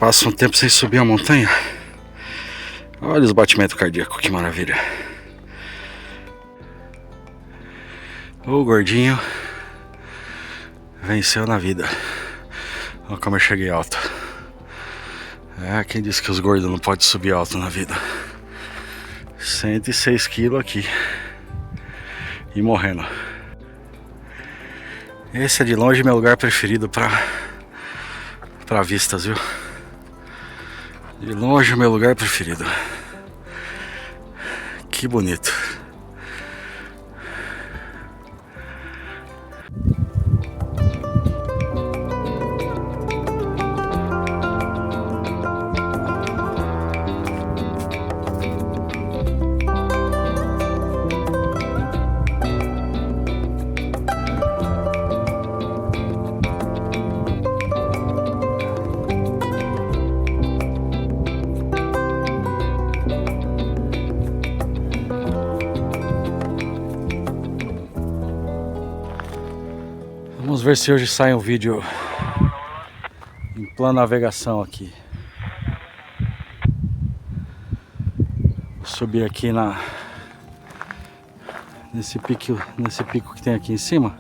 passa um tempo sem subir a montanha. Olha os batimentos cardíacos, que maravilha. O gordinho venceu na vida. Olha como eu cheguei alto. Quem disse que os gordos não podem subir alto na vida? 106 quilos aqui. E morrendo. Esse é de longe meu lugar preferido pra vistas, viu? De longe o meu lugar preferido. Que bonito. Vamos ver se hoje sai um vídeo em plano navegação aqui. Vou subir aqui nesse pico que tem aqui em cima.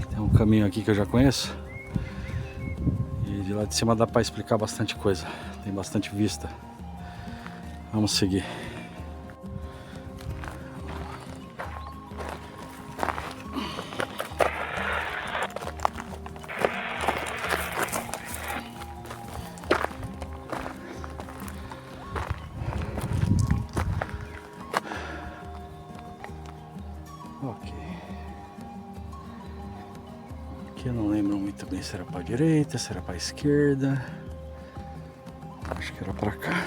Tem um caminho aqui que eu já conheço. E de lá de cima dá para explicar bastante coisa. Tem bastante vista. Vamos seguir. Ok. Aqui eu não lembro muito bem se era para direita, se era para esquerda. Acho que era para cá.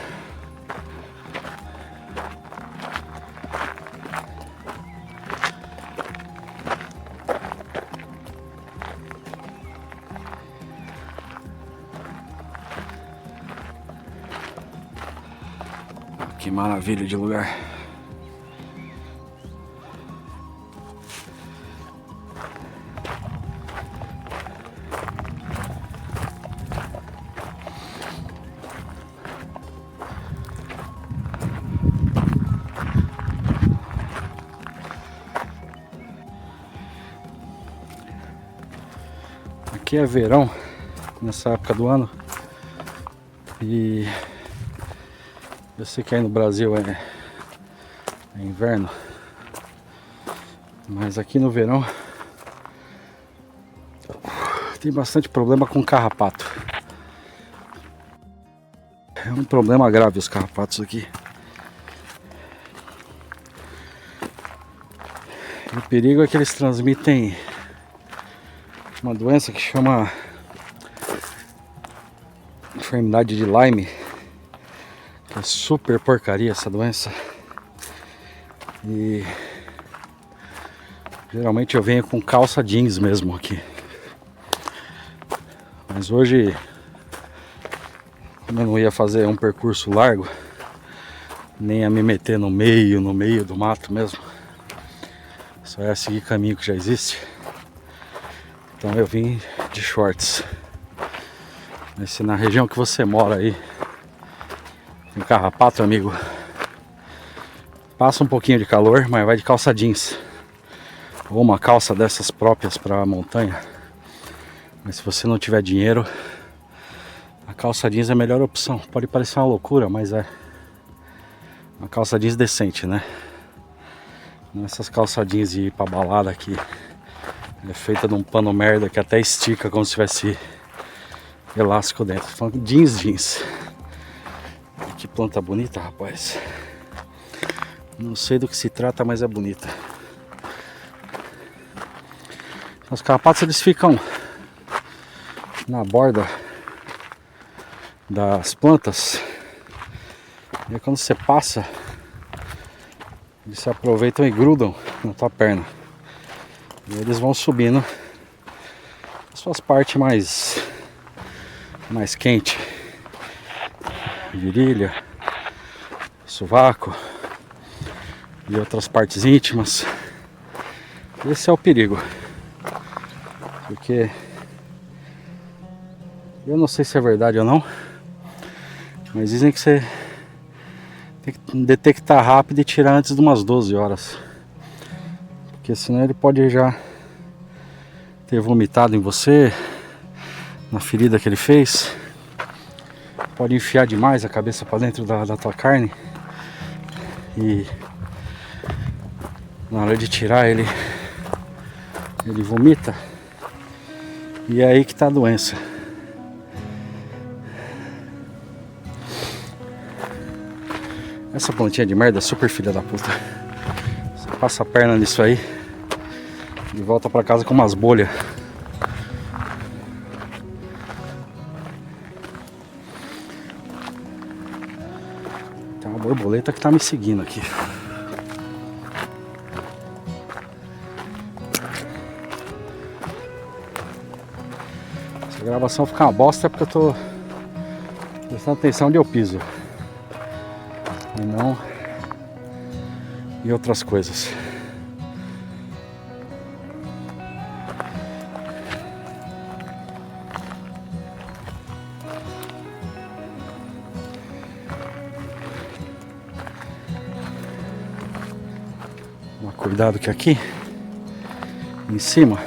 Que maravilha de lugar. Aqui é verão, nessa época do ano, e eu sei que aí no Brasil é inverno, mas aqui no verão tem bastante problema com carrapato. É um problema grave os carrapatos aqui. E o perigo é que eles transmitem uma doença que chama enfermidade de Lyme, que é super porcaria essa doença. E geralmente eu venho com calça jeans mesmo aqui. Mas hoje, como eu não ia fazer um percurso largo, nem ia me meter no meio do mato mesmo, só ia seguir caminho que já existe. Então eu vim de shorts. Mas se na região que você mora aí tem carrapato, amigo, passa um pouquinho de calor, mas vai de calça jeans. Ou uma calça dessas próprias para montanha. Mas se você não tiver dinheiro, a calça jeans é a melhor opção. Pode parecer uma loucura, mas é uma calça jeans decente, né? Não essas calça jeans de ir pra balada aqui. É feita de um pano merda que até estica como se tivesse elástico dentro. Tô falando jeans. Que planta bonita, rapaz. Não sei do que se trata, mas é bonita. Os carrapatos, eles ficam na borda das plantas. E aí quando você passa, eles se aproveitam e grudam na tua perna. E eles vão subindo as suas partes mais quentes. Virilha, sovaco e outras partes íntimas. Esse é o perigo. Porque Eu não sei se é verdade ou não, mas dizem que você tem que detectar rápido e tirar antes de umas 12 horas. Porque senão ele pode já ter vomitado em você, na ferida que ele fez. Pode enfiar demais a cabeça para dentro da tua carne. E na hora de tirar ele vomita. E é aí que tá a doença. Essa plantinha de merda é super filha da puta. Você passa a perna nisso aí e volta pra casa com umas bolhas. Tem uma borboleta que tá me seguindo aqui. Se a gravação ficar uma bosta é porque eu tô prestando atenção onde eu piso e não em outras coisas. Cuidado que aqui em cima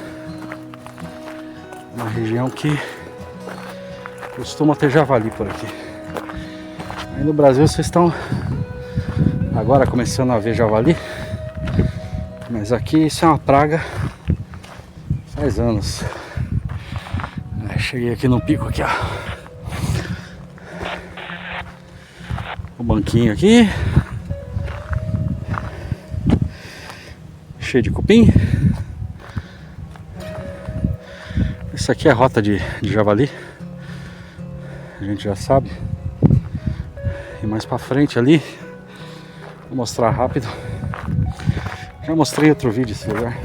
é uma região que costuma ter javali por aqui. Aí no Brasil vocês estão agora começando a ver javali, mas aqui isso é uma praga faz anos. Cheguei aqui no pico aqui, ó. O banquinho aqui cheio de cupim. Isso aqui é rota de javali, a gente já sabe. E mais pra frente ali, vou mostrar rápido. Já mostrei outro vídeo esse lugar.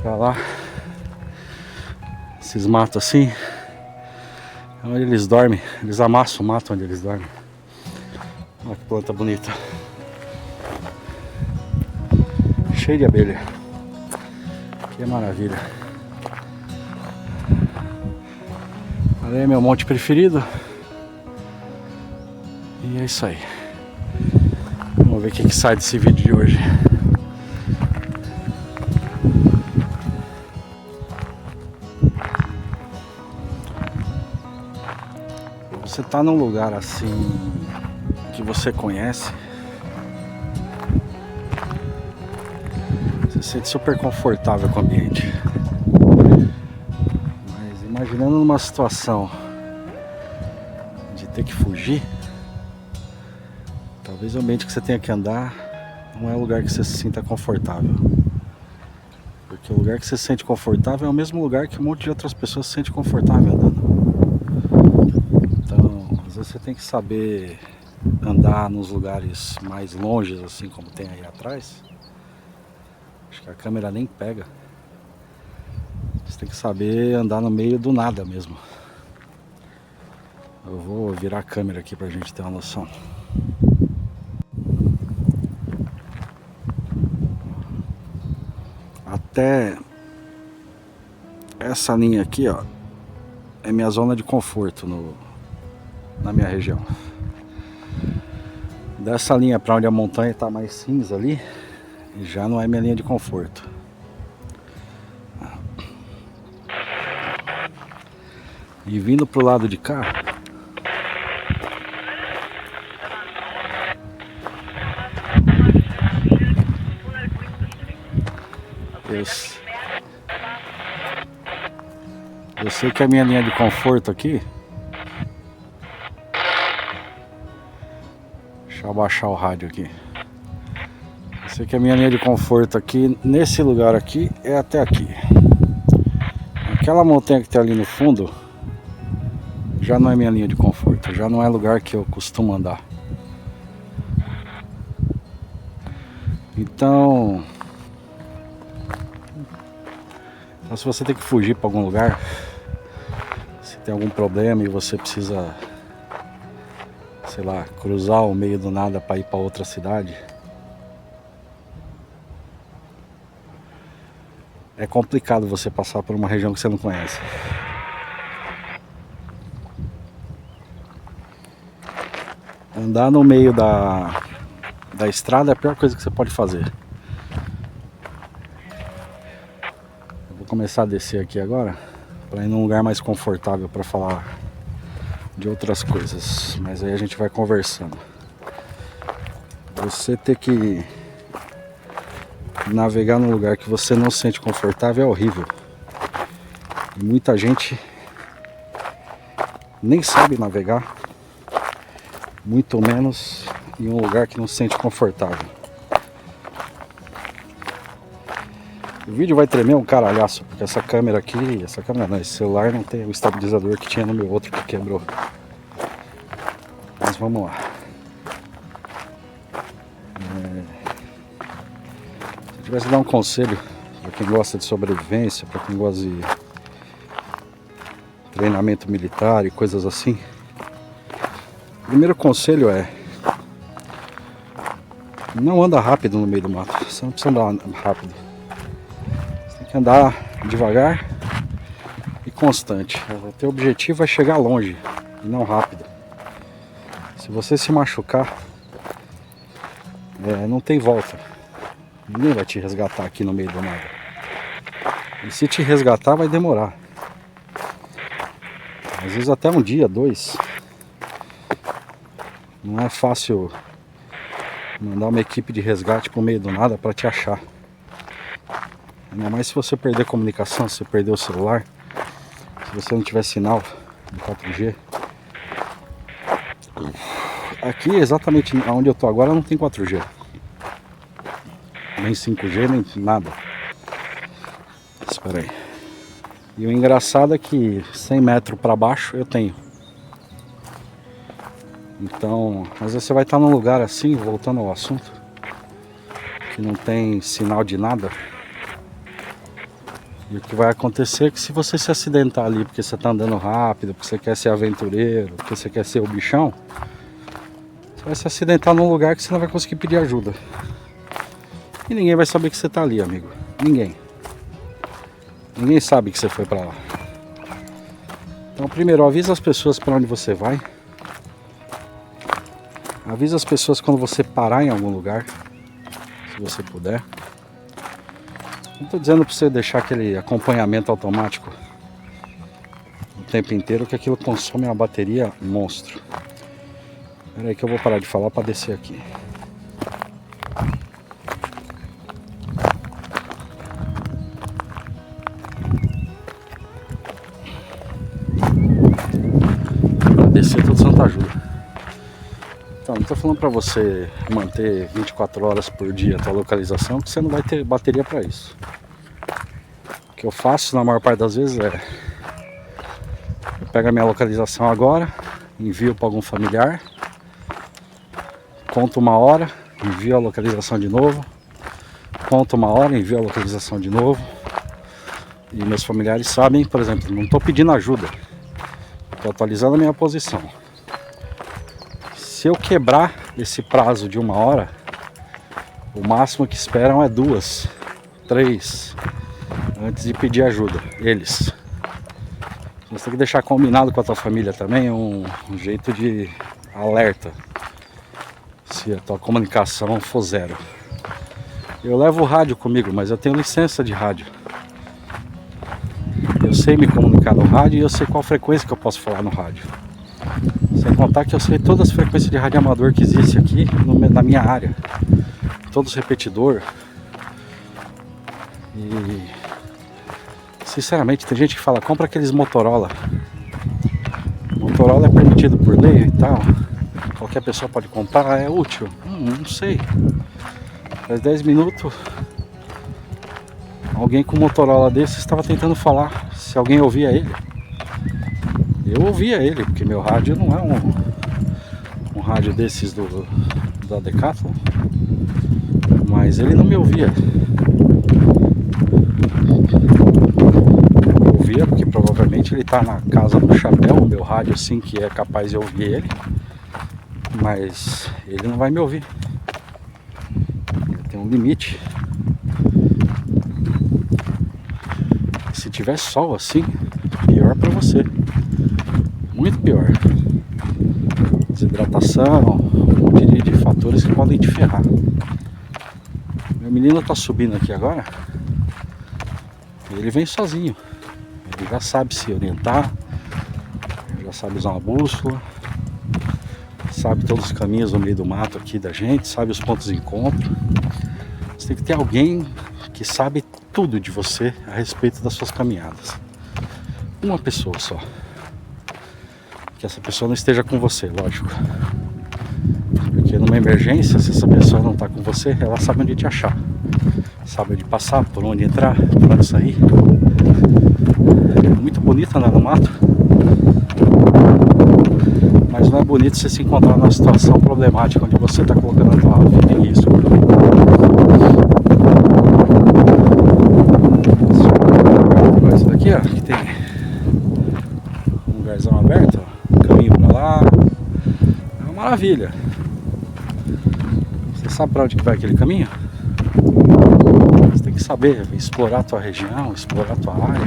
Pra lá, esses matos assim, é onde eles dormem. Eles amassam o mato onde eles dormem. Olha que planta bonita. Cheio de abelha. Que maravilha. Ali é meu monte preferido. E é isso aí. Vamos ver o que sai desse vídeo de hoje. Você tá num lugar assim que você conhece, você se sente super confortável com o ambiente. Mas imaginando numa situação de ter que fugir, talvez o ambiente que você tenha que andar não é um lugar que você se sinta confortável. Porque o lugar que você se sente confortável é o mesmo lugar que um monte de outras pessoas se sente confortável andando. Então, às vezes você tem que saber andar nos lugares mais longes, assim como tem aí atrás. Acho que a câmera nem pega. Você tem que saber andar no meio do nada mesmo. Eu vou virar a câmera aqui pra gente ter uma noção. Até essa linha aqui, ó, é minha zona de conforto na minha região. Dessa linha para onde a montanha está mais cinza ali, já não é minha linha de conforto. E vindo pro lado de cá, eu sei que a minha linha de conforto aqui, deixa eu abaixar o rádio aqui. Eu sei que a minha linha de conforto aqui, nesse lugar aqui, é até aqui. Aquela montanha que tem ali no fundo, já não é minha linha de conforto, já não é lugar que eu costumo andar. Então, se você tem que fugir para algum lugar, se tem algum problema e você precisa, sei lá, cruzar o meio do nada para ir para outra cidade, é complicado você passar por uma região que você não conhece. Andar no meio da estrada é a pior coisa que você pode fazer. Eu vou começar a descer aqui agora para ir num lugar mais confortável para falar de outras coisas, mas aí a gente vai conversando. Você ter que navegar num lugar que você não se sente confortável é horrível. E muita gente nem sabe navegar, muito menos em um lugar que não se sente confortável. O vídeo vai tremer um caralhaço, porque essa câmera aqui, esse celular não tem o estabilizador que tinha no meu outro que quebrou. Mas vamos lá. Se eu tivesse que dar um conselho para quem gosta de sobrevivência, para quem gosta de treinamento militar e coisas assim, o primeiro conselho é: não anda rápido no meio do mato. Você não precisa andar rápido. Você tem que andar devagar e constante. O teu objetivo é chegar longe e não rápido. Se você se machucar, não tem volta. Ninguém vai te resgatar aqui no meio do nada. E se te resgatar, vai demorar. Às vezes até um dia, 2. Não é fácil mandar uma equipe de resgate pro meio do nada para te achar. Ainda mais se você perder comunicação, se você perder o celular, se você não tiver sinal de 4G. Aqui, exatamente onde eu tô agora, não tem 4G. Nem 5G, nem nada. Espera aí. E o engraçado é que 100 metros para baixo eu tenho. Então, às vezes você vai estar num lugar assim, voltando ao assunto, que não tem sinal de nada. E o que vai acontecer é que se você se acidentar ali porque você está andando rápido, porque você quer ser aventureiro, porque você quer ser o bichão, você vai se acidentar num lugar que você não vai conseguir pedir ajuda. E ninguém vai saber que você está ali, amigo. Ninguém. Ninguém sabe que você foi para lá. Então, primeiro, avisa as pessoas para onde você vai. Avisa as pessoas quando você parar em algum lugar, se você puder. Não estou dizendo para você deixar aquele acompanhamento automático o tempo inteiro, que aquilo consome uma bateria monstro. Espera aí que eu vou parar de falar para descer aqui. Para descer todo santo ajuda. Então, não estou falando para você manter 24 horas por dia a tua localização, porque você não vai ter bateria para isso. O que eu faço na maior parte das vezes é: eu pego a minha localização agora, envio para algum familiar, conto uma hora, envio a localização de novo, conto uma hora, envio a localização de novo. E meus familiares sabem, por exemplo, não estou pedindo ajuda, estou atualizando a minha posição. Se eu quebrar esse prazo de 1 hora, o máximo que esperam é 2, 3, antes de pedir ajuda, eles. Você tem que deixar combinado com a tua família também um jeito de alerta, se a tua comunicação for 0. Eu levo o rádio comigo, mas eu tenho licença de rádio. Eu sei me comunicar no rádio e eu sei qual frequência que eu posso falar no rádio. Sem contar que eu sei todas as frequências de rádio amador que existe aqui na minha área. Todos os repetidores. E sinceramente tem gente que fala: compra aqueles Motorola. Motorola é permitido por lei e tal. Qualquer pessoa pode comprar, é útil. Não sei. Faz 10 minutos alguém com um Motorola desse estava tentando falar. Se alguém ouvia ele. Eu ouvia ele, porque meu rádio não é um rádio desses da Decathlon, mas ele não me ouvia. Eu ouvia porque provavelmente ele está na casa do chapéu, o meu rádio sim que é capaz de ouvir ele, mas ele não vai me ouvir. Ele tem um limite. tiver sol assim, pior pra você. Muito pior. Desidratação, um monte de fatores que podem te ferrar. Meu menino tá subindo aqui agora. Ele vem sozinho. Ele já sabe se orientar, já sabe usar uma bússola, sabe todos os caminhos no meio do mato aqui da gente, sabe os pontos de encontro. Você tem que ter alguém que sabe tudo de você a respeito das suas caminhadas. Uma pessoa só. Que essa pessoa não esteja com você, lógico. Porque numa emergência, se essa pessoa não está com você, ela sabe onde te achar. Sabe onde passar, por onde entrar, por onde sair. É muito bonita andar no mato. Mas não é bonito você se encontrar numa situação problemática onde você está colocando a tua vida em risco. Isso daqui, ó, que tem um lugarzão aberto, ó, um caminho pra lá. É uma maravilha. Você sabe pra onde que vai aquele caminho? Você tem que saber explorar a tua região, explorar a tua área,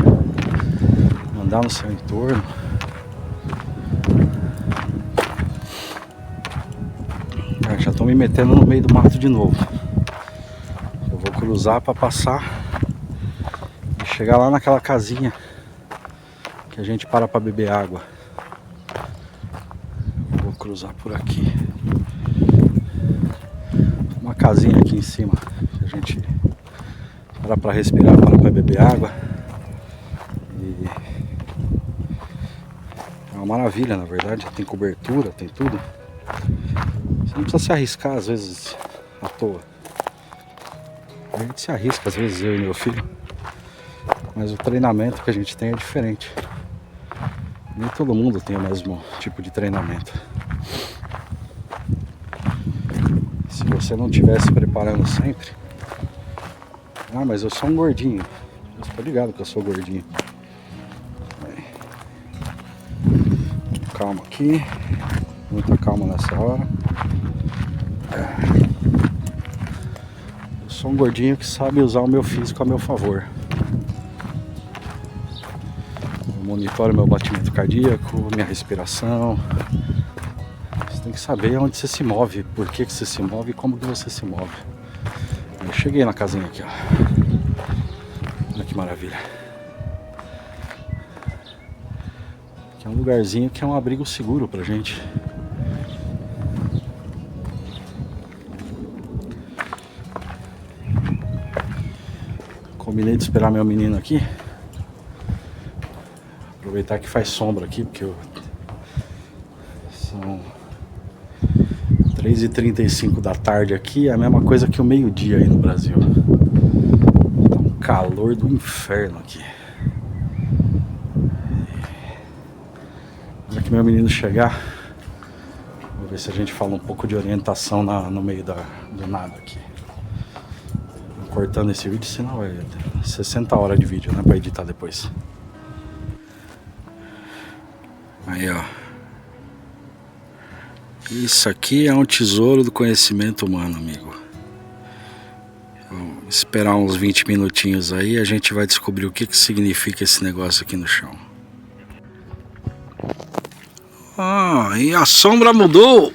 andar no seu entorno. Já estou me metendo no meio do mato de novo. Eu vou cruzar para passar e chegar lá naquela casinha que a gente para beber água. Eu vou cruzar por aqui. Uma casinha aqui em cima que a gente para respirar, para beber água. E é uma maravilha, na verdade. Tem cobertura, tem tudo. Você não precisa se arriscar às vezes à toa. A gente se arrisca às vezes, eu e meu filho. Mas o treinamento que a gente tem é diferente. Nem todo mundo tem o mesmo tipo de treinamento. Se você não estiver se preparando sempre... Ah, mas eu sou um gordinho. Eu estou ligado que eu sou gordinho. Calma aqui. Muita calma nessa hora. Eu sou um gordinho que sabe usar o meu físico a meu favor. Eu monitoro meu batimento cardíaco, minha respiração. Você tem que saber onde você se move, por que você se move e como que você se move. Eu cheguei na casinha aqui, ó. Olha que maravilha. Aqui é um lugarzinho que é um abrigo seguro pra gente. Combinei de esperar meu menino aqui. Aproveitar que faz sombra aqui, porque são 3h35 da tarde aqui, é a mesma coisa que o meio-dia aí no Brasil. Tá um calor do inferno aqui. Quando que meu menino chegar, vou ver se a gente fala um pouco de orientação no meio do nada aqui. Cortando esse vídeo, senão é 60 horas de vídeo, né, pra editar depois. Aí, ó. Isso aqui é um tesouro do conhecimento humano, amigo. Vamos esperar uns 20 minutinhos aí, a gente vai descobrir o que significa esse negócio aqui no chão. Ah, e a sombra mudou!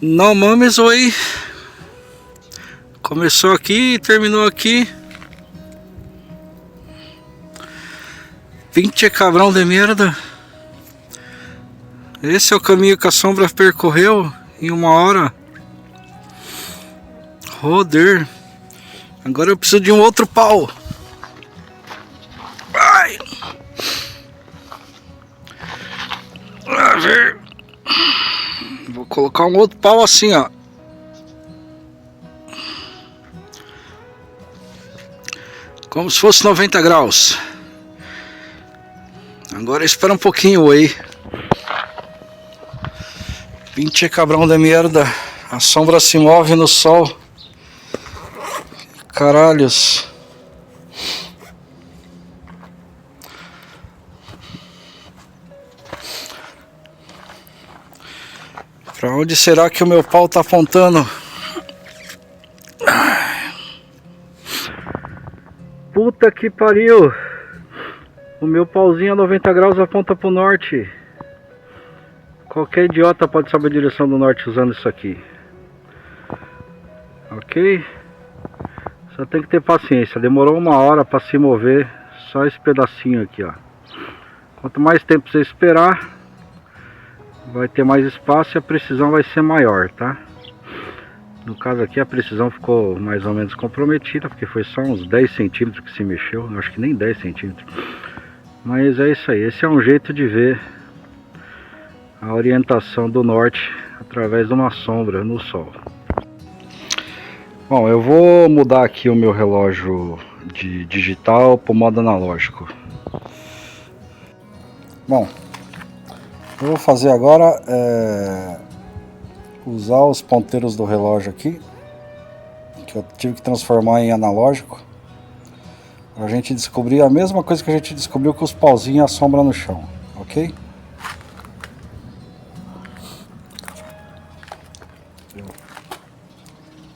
No mames, oi. Começou aqui e terminou aqui. 20 cabrão de merda. Esse é o caminho que a sombra percorreu em 1 hora. Roder. Agora eu preciso de um outro pau. Ai. A ver. Vou colocar um outro pau assim, ó. Como se fosse 90 graus. Agora espera um pouquinho aí. 20 cabrão de merda. A sombra se move no sol. Caralhos. Pra onde será que o meu pau tá apontando? Puta que pariu! O meu pauzinho a 90 graus aponta pro norte. Qualquer idiota pode saber a direção do norte usando isso aqui. Ok? Só tem que ter paciência. Demorou 1 hora para se mover. Só esse pedacinho aqui, ó. Quanto mais tempo você esperar, vai ter mais espaço e a precisão vai ser maior, tá? No caso aqui a precisão ficou mais ou menos comprometida, porque foi só uns 10 centímetros que se mexeu. Eu acho que nem 10 centímetros. Mas é isso aí. Esse é um jeito de ver a orientação do norte através de uma sombra no sol. Bom, eu vou mudar aqui o meu relógio de digital para o modo analógico. Bom, eu vou fazer agora usar os ponteiros do relógio aqui, que eu tive que transformar em analógico, para a gente descobrir a mesma coisa que a gente descobriu com os pauzinhos e a sombra no chão, ok?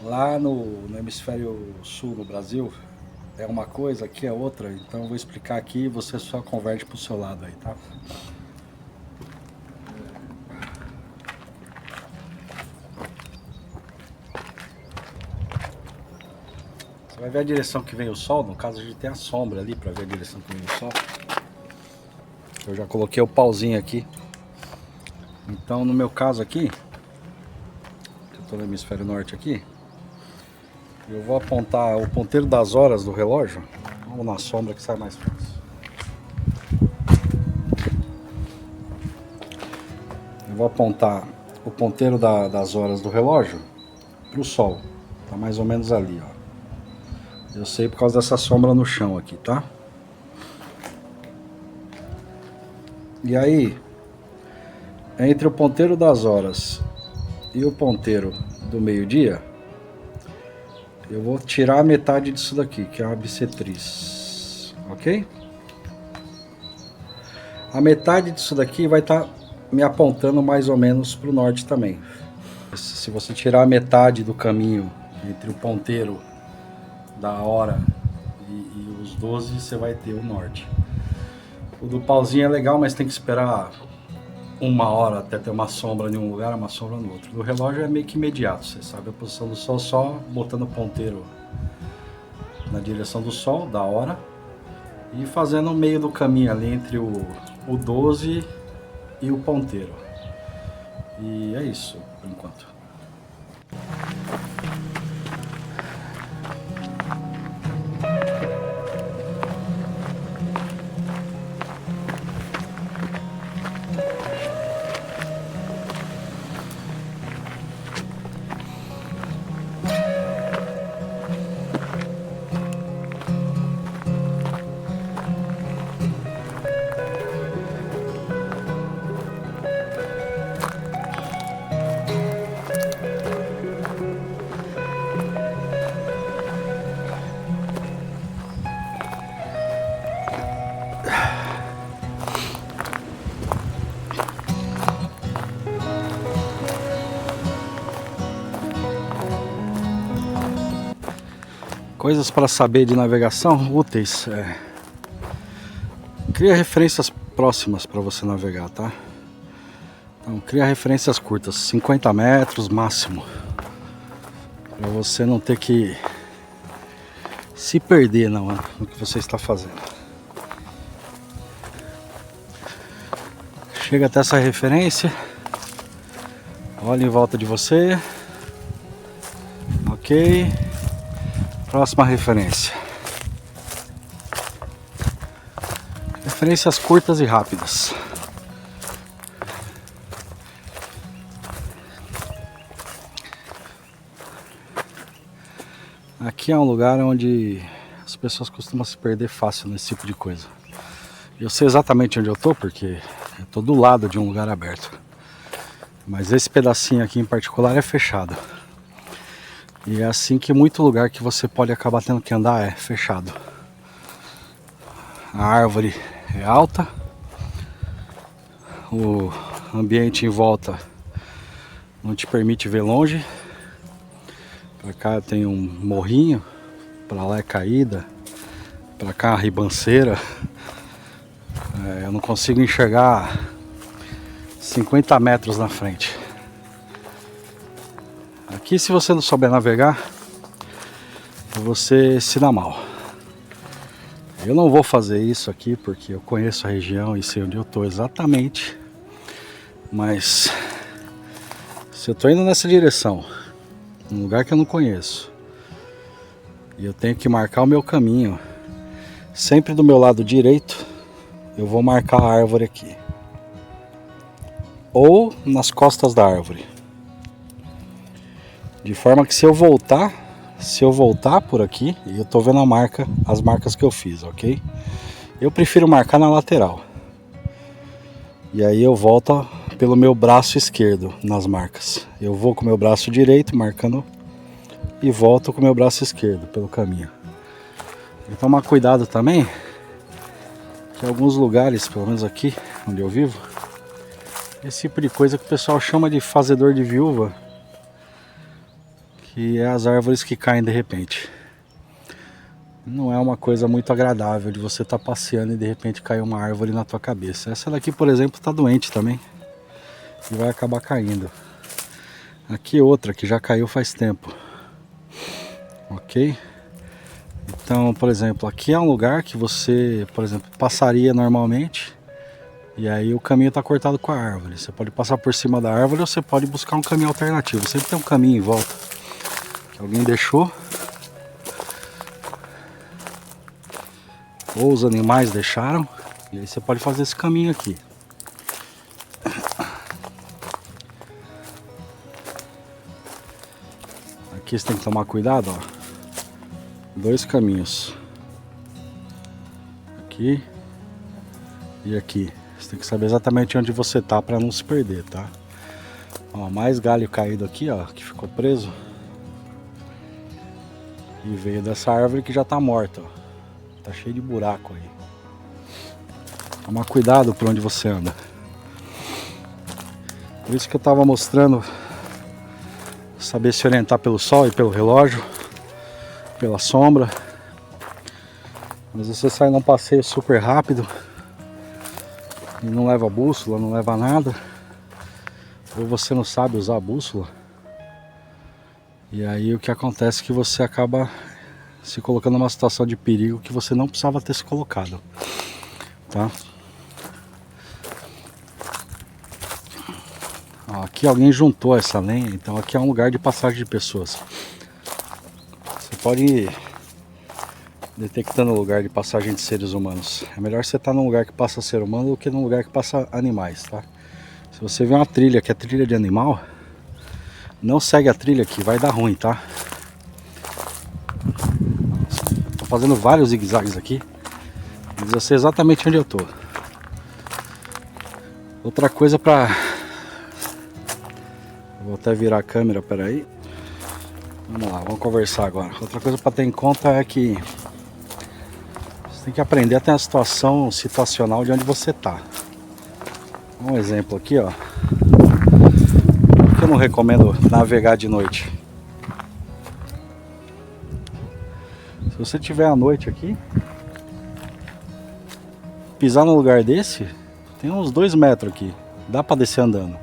Lá no hemisfério sul no Brasil é uma coisa, aqui é outra, então eu vou explicar aqui e você só converte pro seu lado aí, tá? Você vai ver a direção que vem o sol, no caso a gente tem a sombra ali para ver a direção que vem o sol. Eu já coloquei o pauzinho aqui. Então no meu caso aqui, eu tô no hemisfério norte aqui, eu vou apontar o ponteiro das horas do relógio. Vamos na sombra que sai mais fácil. Eu vou apontar o ponteiro das horas do relógio para o sol. Tá mais ou menos ali, ó. Eu sei por causa dessa sombra no chão aqui, tá? E aí, entre o ponteiro das horas e o ponteiro do meio-dia, eu vou tirar a metade disso daqui, que é uma bissetriz, ok? A metade disso daqui vai estar me apontando mais ou menos para o norte também. Se você tirar a metade do caminho entre o ponteiro da hora e os 12, você vai ter o norte. O do pauzinho é legal, mas tem que esperar 1 hora até ter uma sombra em um lugar, uma sombra no outro. Do relógio é meio que imediato, você sabe a posição do sol só botando o ponteiro na direção do sol, da hora, e fazendo o meio do caminho ali entre o 12 e o ponteiro. E é isso por enquanto. Coisas para saber de navegação úteis. Cria referências próximas para você navegar, tá? Então, cria referências curtas, 50 metros máximo, para você não ter que se perder no que você está fazendo. Chega até essa referência, olha em volta de você, ok? Próxima referência. Referências curtas e rápidas. Aqui é um lugar onde as pessoas costumam se perder fácil nesse tipo de coisa. Eu sei exatamente onde eu tô, porque eu tô do lado de um lugar aberto. Mas esse pedacinho aqui em particular é fechado. E é assim que muito lugar que você pode acabar tendo que andar é fechado. A árvore é alta, o ambiente em volta não te permite ver longe. Pra cá tem um morrinho, pra lá é caída, Pra cá, a ribanceira. Eu não consigo enxergar 50 metros na frente. Aqui, se você não souber navegar, você se dá mal. Eu não vou fazer isso aqui porque eu conheço a região e sei onde eu estou exatamente. Mas se eu estou indo nessa direção, num lugar que eu não conheço, e eu tenho que marcar o meu caminho, sempre do meu lado direito, eu vou marcar a árvore aqui. Ou nas costas da árvore. De forma que se eu voltar por aqui, eu tô vendo as marcas que eu fiz, ok? Eu prefiro marcar na lateral. E aí eu volto pelo meu braço esquerdo nas marcas. Eu vou com o meu braço direito marcando e volto com o meu braço esquerdo pelo caminho. Tem que tomar cuidado também, que em alguns lugares, pelo menos aqui onde eu vivo, esse tipo de coisa que o pessoal chama de fazedor de viúva, que é as árvores que caem de repente. Não é uma coisa muito agradável de você estar passeando e de repente cair uma árvore na tua cabeça. Essa daqui, por exemplo, está doente também e vai acabar caindo. Aqui outra que já caiu faz tempo. Ok? Então, por exemplo, aqui é um lugar que você, por exemplo, passaria normalmente. E aí o caminho está cortado com a árvore. Você pode passar por cima da árvore ou você pode buscar um caminho alternativo. Sempre tem um caminho em volta que alguém deixou, ou os animais deixaram, e aí você pode fazer esse caminho aqui. Aqui você tem que tomar cuidado, ó. Dois caminhos. Aqui e aqui. Você tem que saber exatamente onde você tá para não se perder, tá? Ó, mais galho caído aqui, ó, que ficou preso. E veio dessa árvore que já tá morta, ó. Tá cheio de buraco aí. Toma cuidado por onde você anda. Por isso que eu tava mostrando saber se orientar pelo sol e pelo relógio, pela sombra. Mas você sai num passeio super rápido e não leva bússola, não leva nada, ou você não sabe usar a bússola, e aí o que acontece é que você acaba se colocando numa situação de perigo que você não precisava ter se colocado, tá? Ó, aqui alguém juntou essa lenha, então aqui é um lugar de passagem de pessoas. Você pode ir detectando o lugar de passagem de seres humanos. É melhor você estar num lugar que passa ser humano do que num lugar que passa animais, tá? Se você vê uma trilha que é trilha de animal, não segue a trilha aqui, vai dar ruim, tá? Tô fazendo vários zigue-zagues aqui, mas eu sei exatamente onde eu tô. Outra coisa pra... Vou até virar a câmera, peraí. Vamos lá, vamos conversar agora. Outra coisa pra ter em conta é que você tem que aprender a ter uma situação situacional de onde você tá. Um exemplo aqui, ó. Por que eu não recomendo navegar de noite? Se você tiver à noite aqui, pisar num lugar desse, tem uns 2 metros aqui. Dá pra descer andando.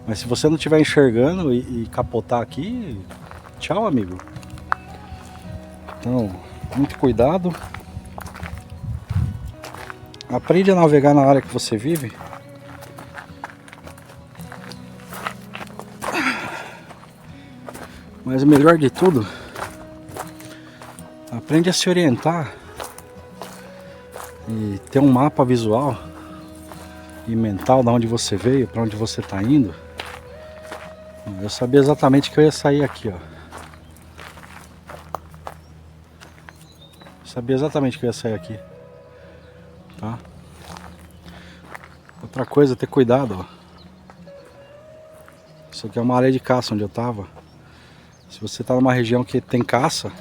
Mas se você não estiver enxergando e capotar aqui, tchau, amigo. Então, muito cuidado. Aprende a navegar na área que você vive. Mas o melhor de tudo, aprende a se orientar e ter um mapa visual e mental de onde você veio, para onde você está indo. Eu sabia exatamente que eu ia sair aqui, ó. Sabia exatamente que eu ia sair aqui, tá? Outra coisa, ter cuidado, ó. Isso aqui é uma área de caça onde eu tava. Se você tá numa região que tem caça,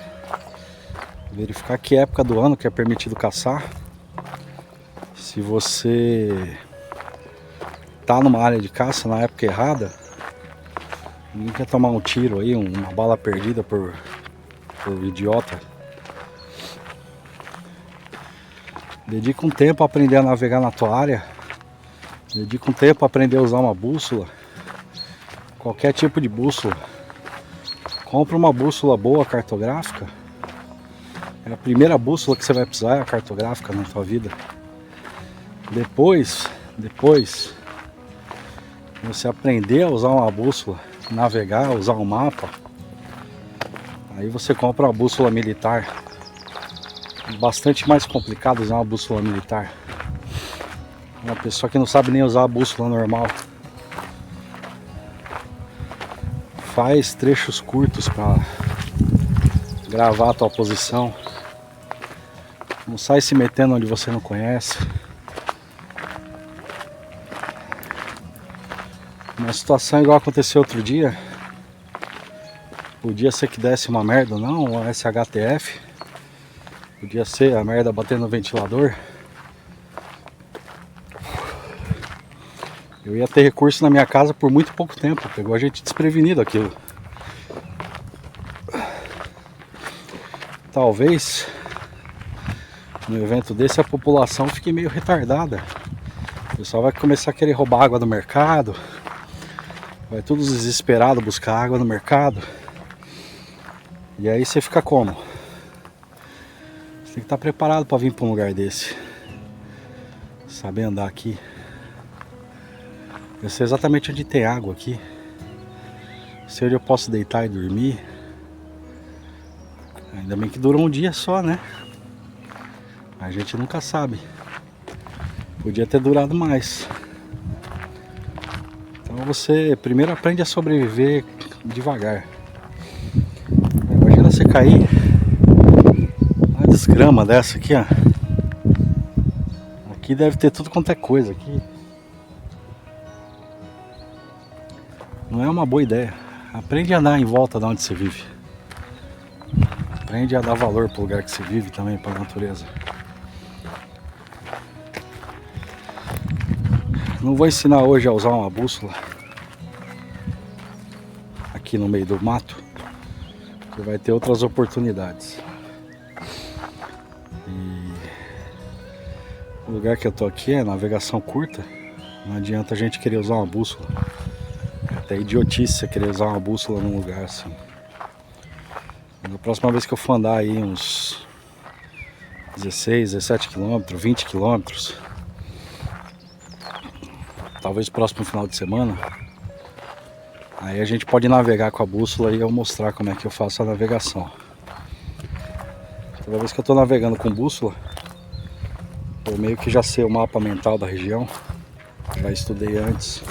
verificar que época do ano que é permitido caçar. Se você tá numa área de caça na época errada, ninguém quer tomar um tiro aí, uma bala perdida por idiota. Dedica um tempo a aprender a navegar na tua área. Dedica um tempo a aprender a usar uma bússola. Qualquer tipo de bússola. Compra uma bússola boa, cartográfica. É a primeira bússola que você vai precisar, é a cartográfica na tua vida. Depois você aprender a usar uma bússola, navegar, usar um mapa, aí você compra uma bússola militar. Bastante mais complicado usar uma bússola militar. Uma pessoa que não sabe nem usar a bússola normal. Faz trechos curtos para gravar a tua posição. Não sai se metendo onde você não conhece. Uma situação igual aconteceu outro dia. Podia ser que desse uma merda ou não, um SHTF. Podia ser a merda batendo no ventilador. Eu ia ter recurso na minha casa por muito pouco tempo. Pegou a gente desprevenido aquilo. Talvez no evento desse a população fique meio retardada. O pessoal vai começar a querer roubar água do mercado. Vai todos desesperados buscar água no mercado. E aí você fica como? Você tem que estar preparado para vir para um lugar desse. Saber andar aqui. Eu sei exatamente onde tem água aqui. Sei onde eu posso deitar e dormir. Ainda bem que dura um dia só, né? A gente nunca sabe. Podia ter durado mais. Então você primeiro aprende a sobreviver devagar. Imagina você cair uma desgrama dessa aqui, ó. Aqui deve ter tudo quanto é coisa aqui. Não é uma boa ideia. Aprende a andar em volta de onde você vive. Aprende a dar valor para o lugar que você vive também, para a natureza. Não vou ensinar hoje a usar uma bússola aqui no meio do mato. Você vai ter outras oportunidades. E o lugar que eu tô aqui é navegação curta. Não adianta a gente querer usar uma bússola. É até idiotice você querer usar uma bússola num lugar assim. Na próxima vez que eu for andar aí uns 16, 17 km, 20 km, talvez próximo final de semana, aí a gente pode navegar com a bússola e eu mostrar como é que eu faço a navegação. Toda vez que eu estou navegando com bússola, eu meio que já sei o mapa mental da região, já estudei antes,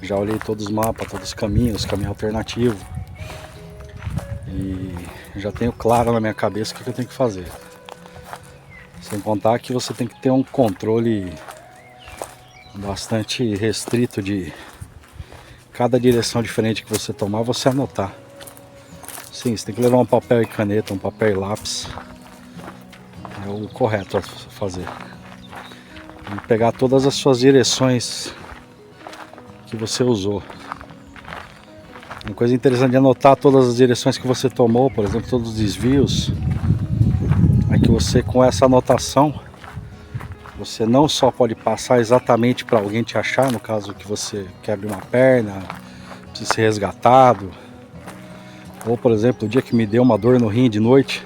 já olhei todos os mapas, todos os caminhos, caminho alternativo, e já tenho claro na minha cabeça o que eu tenho que fazer. Sem contar que você tem que ter um controle bastante restrito de cada direção diferente que você tomar, você anotar. Sim, você tem que levar um papel e caneta, um papel e lápis. É o correto a fazer. E pegar todas as suas direções que você usou. Uma coisa interessante de anotar todas as direções que você tomou, por exemplo, todos os desvios, é que você, com essa anotação, você não só pode passar exatamente para alguém te achar, no caso que você quebre uma perna, precisa ser resgatado, ou por exemplo, o dia que me deu uma dor no rim de noite,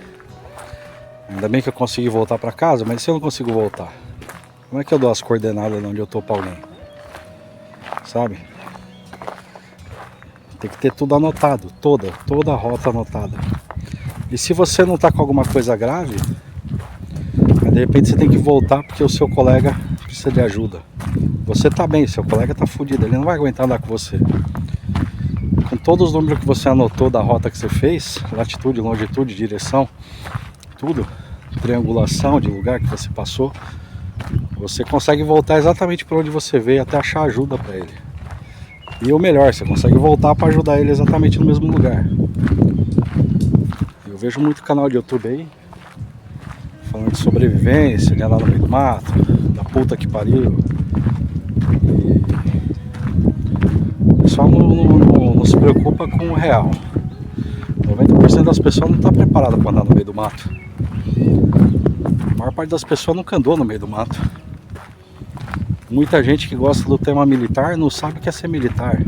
ainda bem que eu consegui voltar para casa, mas se eu não consigo voltar, como é que eu dou as coordenadas de onde eu tô para alguém? Sabe? Tem que ter tudo anotado, toda a rota anotada. E se você não tá com alguma coisa grave, de repente você tem que voltar porque o seu colega precisa de ajuda. Você tá bem, seu colega tá fudido, ele não vai aguentar andar com você. Com todos os números que você anotou da rota que você fez, latitude, longitude, direção, tudo, triangulação de lugar que você passou, você consegue voltar exatamente para onde você veio até achar ajuda para ele. E o melhor, você consegue voltar para ajudar ele exatamente no mesmo lugar. Eu vejo muito canal de YouTube aí falando de sobrevivência, de andar no meio do mato, da puta que pariu. E o pessoal não se preocupa com o real. 90% das pessoas não está preparada para andar no meio do mato. A maior parte das pessoas nunca andou no meio do mato. Muita gente que gosta do tema militar não sabe o que é ser militar.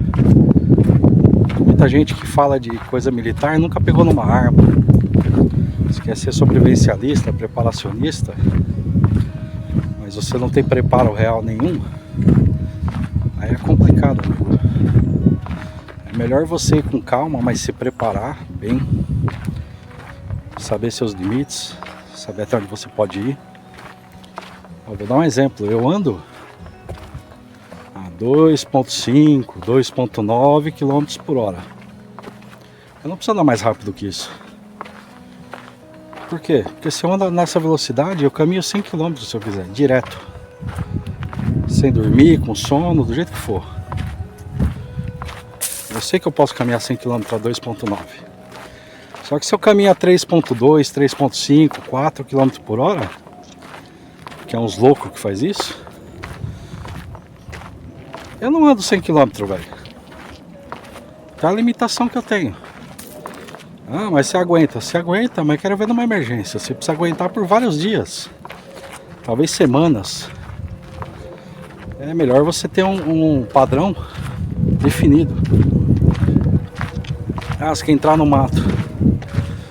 Muita gente que fala de coisa militar nunca pegou numa arma. Se quer ser sobrevivencialista, preparacionista, mas você não tem preparo real nenhum, aí é complicado, amigo. É melhor você ir com calma, mas se preparar bem, saber seus limites, saber até onde você pode ir. Eu vou dar um exemplo, eu ando a 2,5, 2,9 km por hora. Eu não preciso andar mais rápido que isso. Por quê? Porque se eu ando nessa velocidade, eu caminho 100 km se eu quiser, direto. Sem dormir, com sono, do jeito que for. Eu sei que eu posso caminhar 100 km a 2,9. Só que se eu caminhar 3,2, 3,5, 4 km por hora, que é uns loucos que faz isso, eu não ando 100 km, velho. É a limitação que eu tenho. Ah, mas você aguenta. Você aguenta, mas quero ver numa emergência. Você precisa aguentar por vários dias. Talvez semanas. É melhor você ter um padrão definido. Ah, você quer entrar no mato.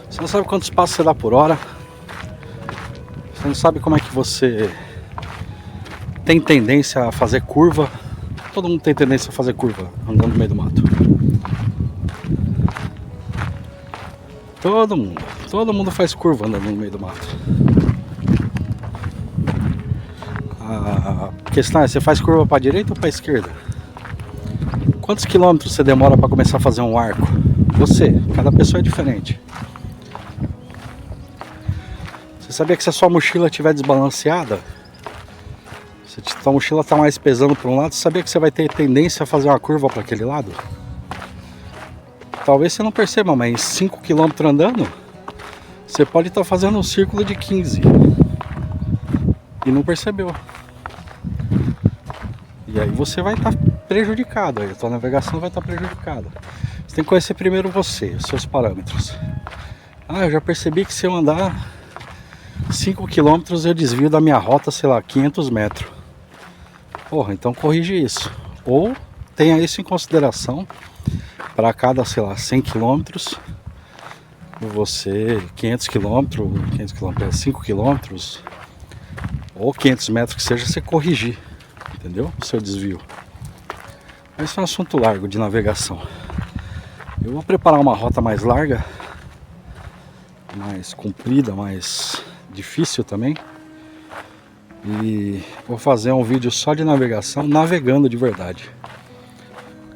Você não sabe quantos passos você dá por hora. Você não sabe como é que você tem tendência a fazer curva. Todo mundo tem tendência a fazer curva andando no meio do mato. Todo mundo faz curva andando no meio do mato. A questão é, você faz curva para a direita ou para a esquerda? Quantos quilômetros você demora para começar a fazer um arco? Cada pessoa é diferente. Você sabia que se a sua mochila estiver desbalanceada, se a sua mochila está mais pesando para um lado, você sabia que você vai ter tendência a fazer uma curva para aquele lado? Talvez você não perceba, mas 5 km andando, você pode estar fazendo um círculo de 15 e não percebeu. E aí você vai estar prejudicado, aí a sua navegação vai estar prejudicada. Você tem que conhecer primeiro você, os seus parâmetros. Ah, eu já percebi que se eu andar 5 km eu desvio da minha rota, sei lá, 500 metros. Porra, então corrige isso. Ou tenha isso em consideração. Para cada, sei lá, 100 km, você 500 km, 5 km, ou 500 metros que seja, você corrigir, entendeu? O seu desvio. Mas isso é um assunto largo de navegação. Eu vou preparar uma rota mais larga, mais comprida, mais difícil também. E vou fazer um vídeo só de navegação, navegando de verdade.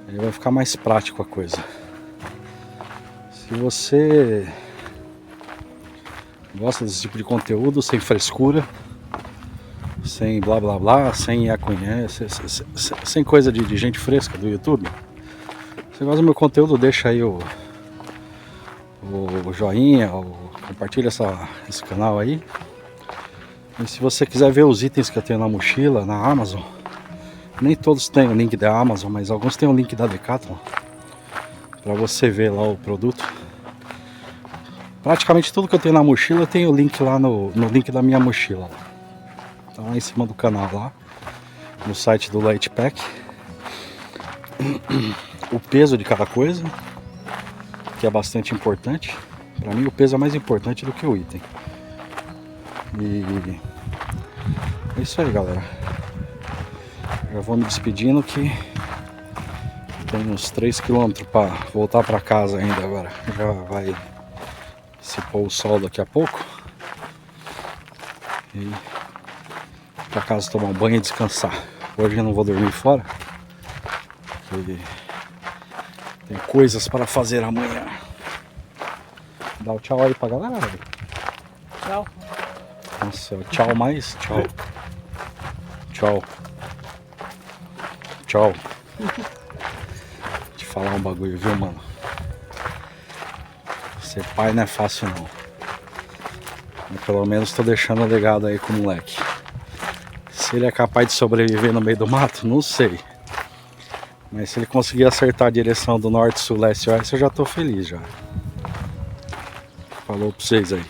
Aí vai ficar mais prático a coisa. Se você gosta desse tipo de conteúdo, sem frescura, sem blá blá blá, sem sem coisa de gente fresca do YouTube, se você gosta do meu conteúdo, deixa aí o joinha, compartilha esse canal aí. E se você quiser ver os itens que eu tenho na mochila, na Amazon, nem todos têm o link da Amazon, mas alguns têm o link da Decathlon, para você ver lá o produto. Praticamente tudo que eu tenho na mochila tem o link lá no link da minha mochila. Tá lá em cima do canal, lá no site do Lightpack. O peso de cada coisa, que é bastante importante. Para mim o peso é mais importante do que o item. E é isso aí, galera. Já vou me despedindo que tem uns 3 km para voltar para casa ainda agora. Já vai se pôr o sol daqui a pouco. E para casa tomar um banho e descansar. Hoje eu não vou dormir fora, porque tem coisas para fazer amanhã. Dá o tchau aí pra galera. Tchau. Nossa, tchau mais tchau. Tchau. Tchau. Vou te falar um bagulho, viu, mano? Ser pai não é fácil não. Mas pelo menos tô deixando legado aí com o moleque. Se ele é capaz de sobreviver no meio do mato, não sei. Mas se ele conseguir acertar a direção do norte, sul, leste e oeste, eu já tô feliz já. Falou pra vocês aí.